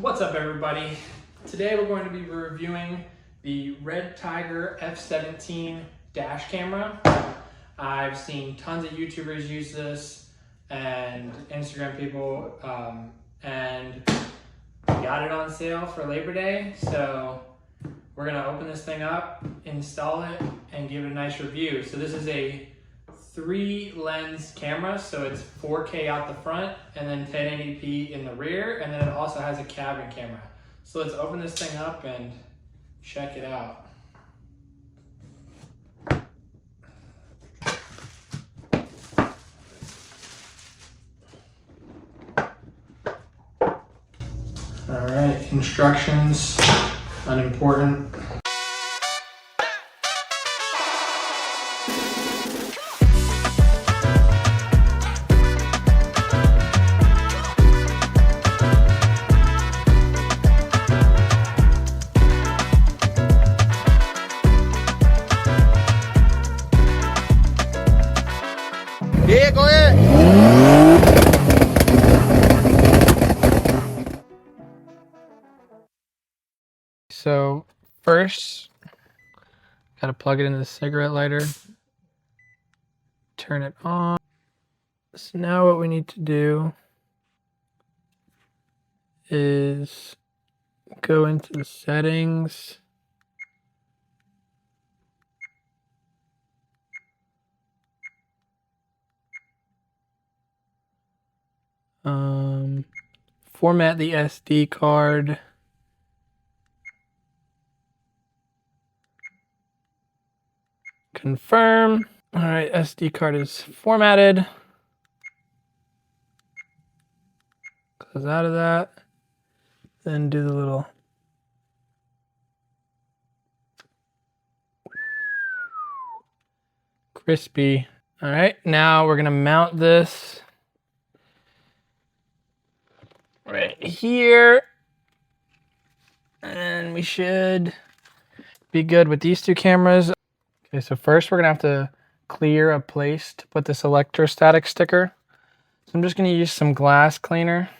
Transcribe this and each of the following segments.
What's up, everybody? Today we're going to be reviewing the RedTiger F17 dash camera. I've seen tons of YouTubers use this and Instagram people, and got it on sale for Labor Day. So we're gonna open this thing up, install it, and give it a nice review. So this is a 3-lens camera, so it's 4K out the front and then 1080p in the rear, and then it also has a cabin camera. So let's open this thing up and check it out. All right, instructions, unimportant. Yeah, go ahead. So first, gotta plug it into the cigarette lighter, turn it on. So now what we need to do is go into the settings. Format the SD card. Confirm. All right, SD card is formatted. Close out of that. Then do the little crispy. All right, now we're gonna mount this right here. And we should be good with these two cameras. Okay, so first we're gonna have to clear a place to put this electrostatic sticker. So I'm just gonna use some glass cleaner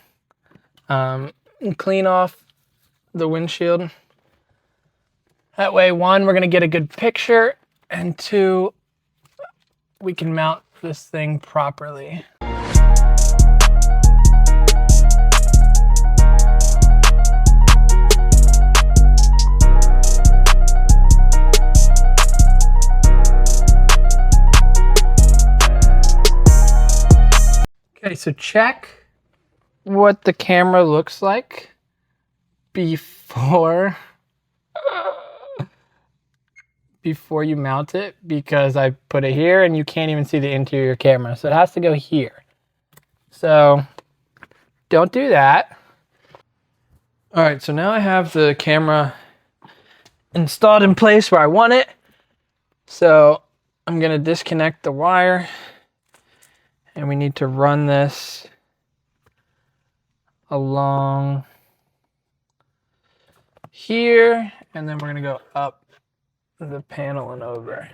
and clean off the windshield. That way, 1, we're gonna get a good picture, and 2, we can mount this thing properly. Okay, so check what the camera looks like before you mount it, because I put it here and you can't even see the interior camera, so it has to go here. So don't do that. All right, so now I have the camera installed in place where I want it. So I'm gonna disconnect the wire, and we need to run this along here, and then we're gonna go up the panel and over.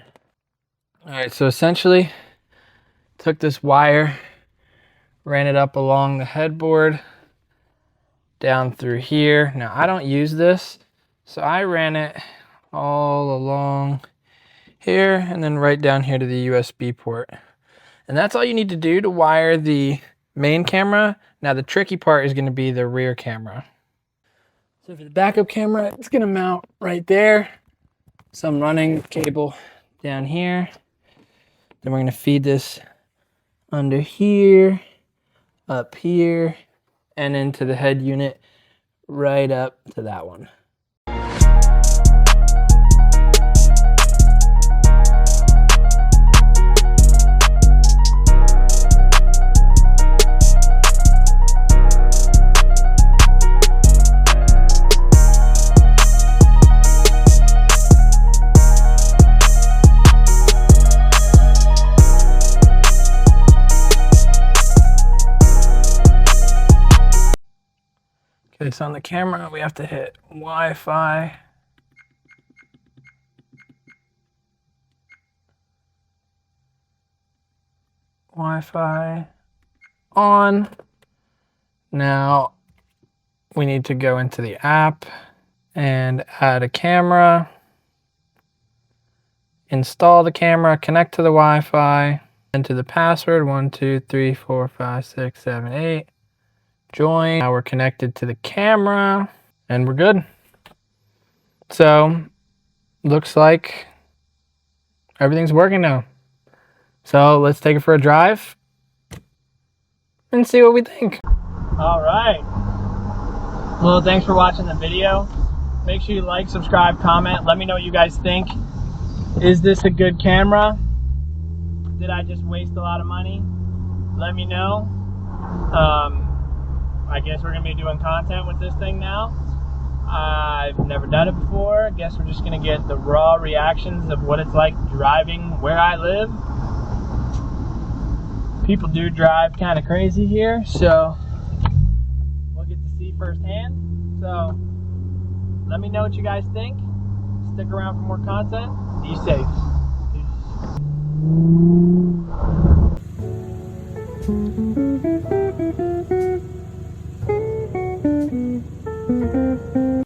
All right, so essentially took this wire, ran it up along the headboard, down through here. Now I don't use this, so I ran it all along here and then right down here to the USB port. And that's all you need to do to wire the main camera. Now the tricky part is going to be the rear camera. So for the backup camera, it's going to mount right there. Some running cable down here. Then we're going to feed this under here, up here, and into the head unit right up to that one. Okay, so on the camera, we have to hit Wi-Fi. Wi-Fi on. Now, we need to go into the app and add a camera, install the camera, connect to the Wi-Fi, enter the password 1234567 join. Now we're connected to the camera and we're good. So looks like everything's working now. So let's take it for a drive and see what we think. All right. Well, thanks for watching the video. Make sure you like, subscribe, comment. Let me know what you guys think. Is this a good camera? Did I just waste a lot of money? Let me know. I guess we're gonna be doing content with this thing now. I've never done it before. I guess we're just gonna get the raw reactions of what it's like driving where I live. People do drive kind of crazy here, so we'll get to see firsthand. So let me know what you guys think. Stick around for more content. Be safe. Peace.